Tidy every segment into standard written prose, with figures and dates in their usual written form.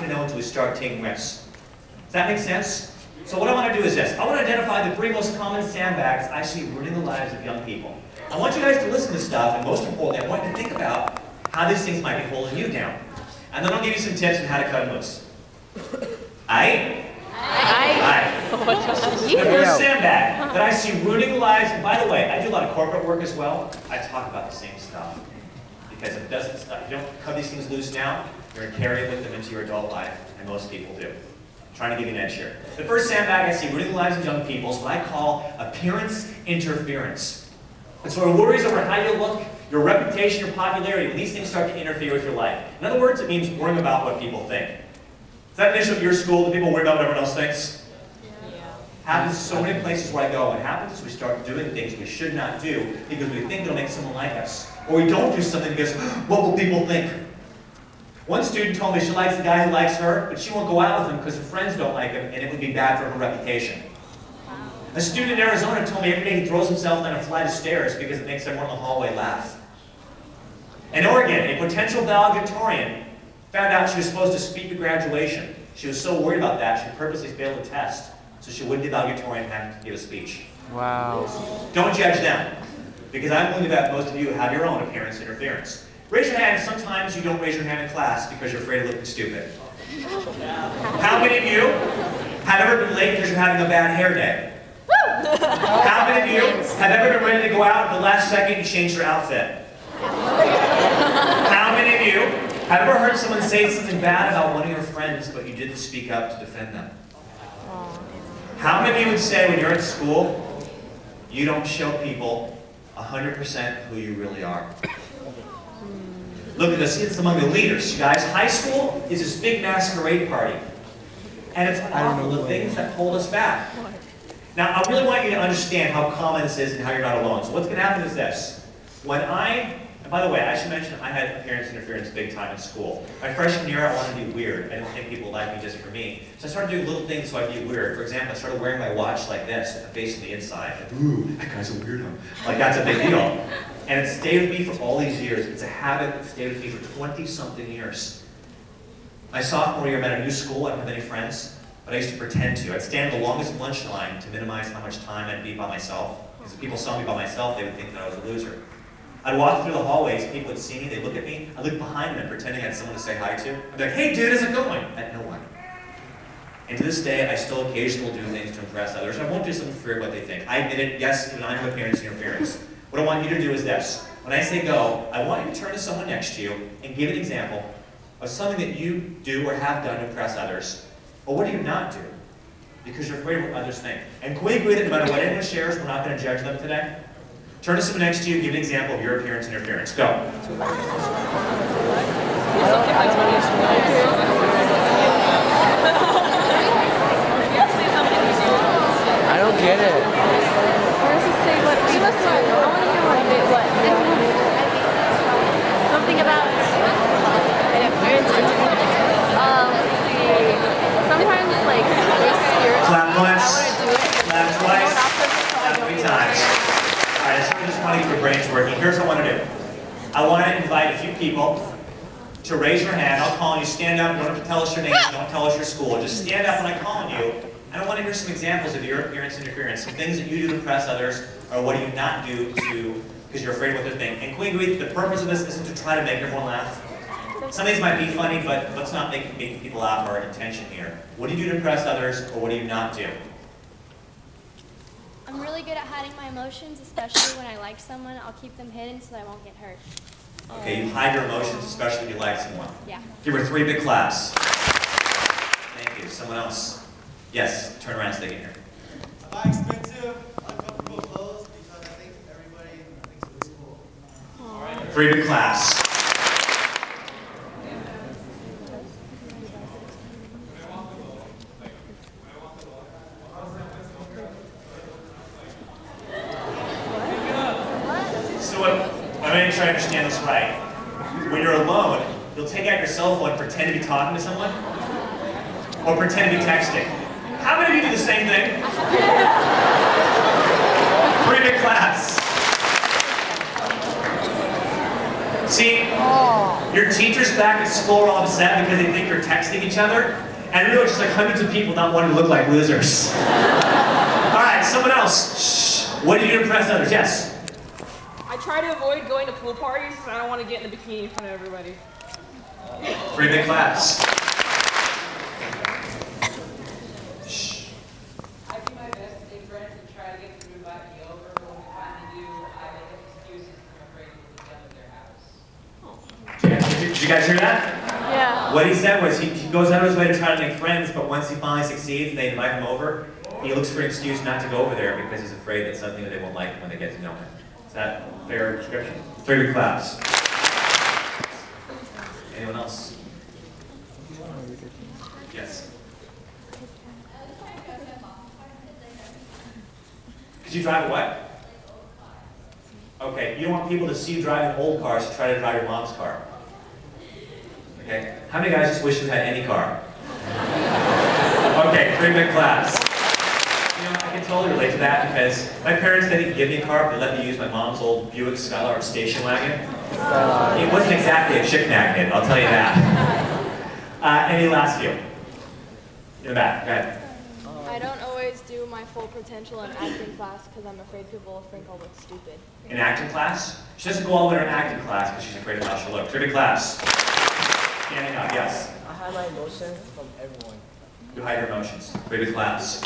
going to know until we start taking risks. Does that make sense? So what I want to do is this. I want to identify the 3 most common sandbags I see ruining the lives of young people. I want you guys to listen to stuff, and most importantly, I want you to think about how these things might be holding you down. And then I'll give you some tips on how to cut them loose. Aye? Aye. The first sandbag that I see ruining the lives, and by the way, I do a lot of corporate work as well. I talk about the same stuff. Because if it doesn't stop, if you don't cut these things loose now, you're going to carry it with them into your adult life, and most people do. I'm trying to give you an edge here. The first sandbag I see ruining the lives of young people is what I call appearance interference. It's sort of worries over how you look, your reputation, your popularity, when these things start to interfere with your life. In other words, it means worrying about what people think. Is that an issue at your school? Do people worry about what everyone else thinks? Yeah. Happens so many places where I go. What happens is we start doing things we should not do because we think it'll make someone like us. Or we don't do something because, what will people think? One student told me she likes the guy who likes her, but she won't go out with him because her friends don't like him, and it would be bad for her reputation. A student in Arizona told me every day he throws himself down a flight of stairs because it makes everyone in the hallway laugh. In Oregon, a potential valedictorian found out she was supposed to speak at graduation. She was so worried about that, she purposely failed the test, so she wouldn't be valedictorian and have to give a speech. Wow. Don't judge them, because I'm willing to bet most of you have your own appearance interference. Raise your hand. Sometimes you don't raise your hand in class because you're afraid of looking stupid. How many of you have ever been late because you're having a bad hair day? How many of you have ever been ready to go out at the last second and change your outfit? How many of you have ever heard someone say something bad about one of your friends, but you didn't speak up to defend them? How many of you would say when you're at school, you don't show people 100% who you really are? Look at this, it's among the leaders, you guys. High school is this big masquerade party. And it's often the things that hold us back. Now, I really want you to understand how common this is and how you're not alone. So what's going to happen is this. And by the way, I should mention I had appearance interference big time in school. My freshman year, I wanted to be weird. I didn't think people would like me just for me. So I started doing little things so I'd be weird. For example, I started wearing my watch like this, with the face on the inside. Like, ooh, that guy's a weirdo. Like, that's a big deal. And it stayed with me for all these years. It's a habit that stayed with me for 20-something years. My sophomore year, I met a new school. I didn't have any friends, but I used to pretend to. I'd stand in the longest lunch line to minimize how much time I'd be by myself. Because if people saw me by myself, they would think that I was a loser. I'd walk through the hallways, people would see me, they'd look at me, I'd look behind them pretending I had someone to say hi to. I'd be like, hey dude, how's it going? I had no one. And to this day, I still occasionally do things to impress others. I won't do something for what they think. I admit it, yes, even I have appearance interference. What I want you to do is this. When I say go, I want you to turn to someone next to you and give an example of something that you do or have done to impress others. Or what do you not do? Because you're afraid of what others think. And can we agree that no matter what anyone shares, we're not going to judge them today? Turn to someone next to you, give an example of your appearance interference. Go. I don't get it. Where does it say what we must do? I want to hear what. Something about an appearance interference. Let's see. Sometimes like there's spiritual. Clap once. I want to do it. Clap twice. Clap 3 times. Alright, so I just want to get your brains working. Here's what I want to do. I want to invite a few people to raise your hand. I'll call on you. Stand up. You don't have to tell us your name. Don't tell us your school. Just stand up when I call on you. And I want to hear some examples of your appearance interference. Some things that you do to impress others, or what do you not do because you're afraid of what they're thinking. And can we agree that the purpose of this isn't to try to make everyone laugh? Some things might be funny, but let's not make making people laugh our intention here. What do you do to impress others, or what do you not do? I'm really good at hiding my emotions, especially when I like someone. I'll keep them hidden so I won't get hurt. Okay, you hide your emotions, especially if you like someone. Yeah. Give her 3 big claps. Thank you. Someone else? Yes, turn around so they can hear. I buy expensive, uncomfortable clothes because I think everybody thinks it's cool. All right. 3 big claps. I'm going to try to understand this right. When you're alone, you'll take out your cell phone and pretend to be talking to someone, or pretend to be texting. How many of you do the same thing? 3 big claps. See, your teachers back at school are all upset because they think you're texting each other, and really it's just like hundreds of people not wanting to look like losers. All right, someone else. Shh. What do you do to impress others? Yes? I try to avoid going to pool parties because I don't want to get in a bikini in front of everybody. 3 big claps. I do my best to make friends and try to get them to invite me over, but when we finally do, I make up excuses because I'm afraid to leave them at their house. Did you guys hear that? Yeah. What he said was he goes out of his way to try to make friends, but once he finally succeeds and they invite him over, he looks for an excuse not to go over there because he's afraid that something that they won't like when they get to know him. Is that a fair description? 3 big claps. Anyone else? Yes. Could you drive a what? Okay, you don't want people to see you driving old cars to try to drive your mom's car. Okay, how many guys just wish you had any car? Okay, 3 big claps. You know, I can totally relate to that because my parents didn't give me a car, but they let me use my mom's old Buick Skylark station wagon. It wasn't exactly a chick magnet, I'll tell you that. Any last few? In the back, go ahead. I don't always do my full potential in acting class because I'm afraid people will think I'll look stupid. In acting class? She doesn't go all the way to an acting class because she's afraid of how she'll look. 3 big claps. Standing up, yes. I hide my emotions from everyone. You hide your emotions. 3 big claps.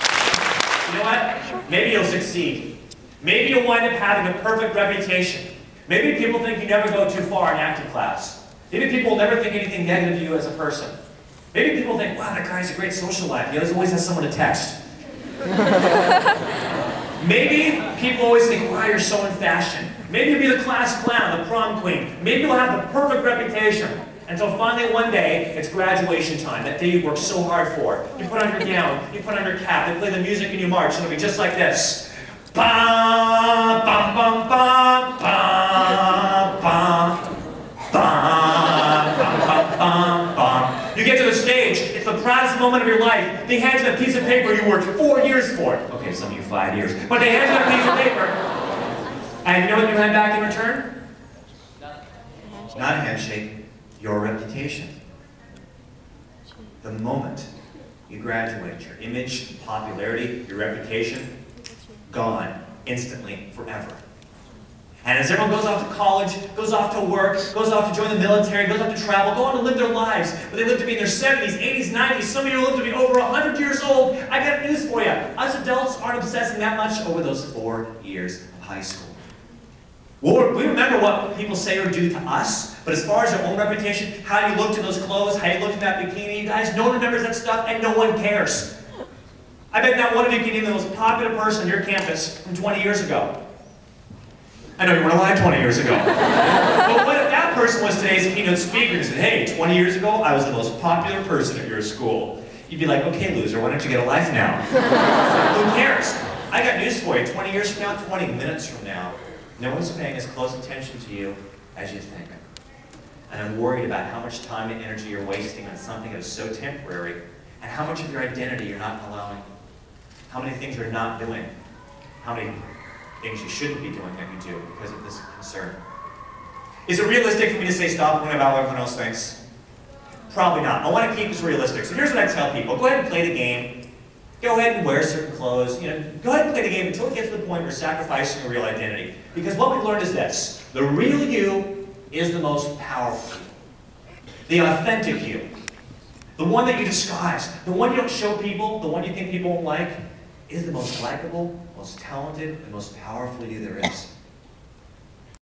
You know what? Maybe you'll succeed. Maybe you'll wind up having a perfect reputation. Maybe people think you never go too far in acting class. Maybe people will never think anything negative of you as a person. Maybe people think, wow, that guy has a great social life. He always has someone to text. Maybe people always think, wow, you're so in fashion. Maybe you'll be the class clown, the prom queen. Maybe you'll have the perfect reputation. Until finally one day, it's graduation time. That day you worked so hard for. You put on your gown, you put on your cap, they play the music and you march, and it'll be just like this. Bum, bum, bum, bum, bum, bum, bum, bum, bum, bum. You get to the stage, it's the proudest moment of your life. They hand you a piece of paper you worked 4 years for. Okay, some of you 5 years. But they hand you a piece of paper. And you know what you hand back in return? Not a handshake. Your reputation. The moment you graduate, your image, popularity, your reputation, gone instantly, forever. And as everyone goes off to college, goes off to work, goes off to join the military, goes off to travel, go on to live their lives, but they live to be in their 70s, 80s, 90s, some of you live to be over 100 years old, I got news for you. Us adults aren't obsessing that much over those 4 years of high school. We remember what people say or do to us, but as far as your own reputation, how you looked in those clothes, how you looked in that bikini, you guys, no one remembers that stuff and no one cares. I bet not one of you can name the most popular person on your campus from 20 years ago. I know you weren't alive 20 years ago. But what if that person was today's keynote speaker and said, hey, 20 years ago, I was the most popular person at your school. You'd be like, okay, loser, why don't you get a life now? Who cares? I got news for you. 20 years from now, 20 minutes from now, no one's paying as close attention to you as you think. And I'm worried about how much time and energy you're wasting on something that is so temporary, and how much of your identity you're not allowing. How many things you're not doing. How many things you shouldn't be doing that you do because of this concern. Is it realistic for me to say stop worrying about what everyone else thinks? Probably not. I want to keep this realistic. So here's what I tell people. Go ahead and play the game. Go ahead and wear certain clothes. You know, go ahead and play the game until it gets to the point where you're sacrificing your real identity. Because what we've learned is this. The real you is the most powerful. The authentic you. The one that you disguise. The one you don't show people. The one you think people won't like. Is the most likable, most talented, and most powerful you there is.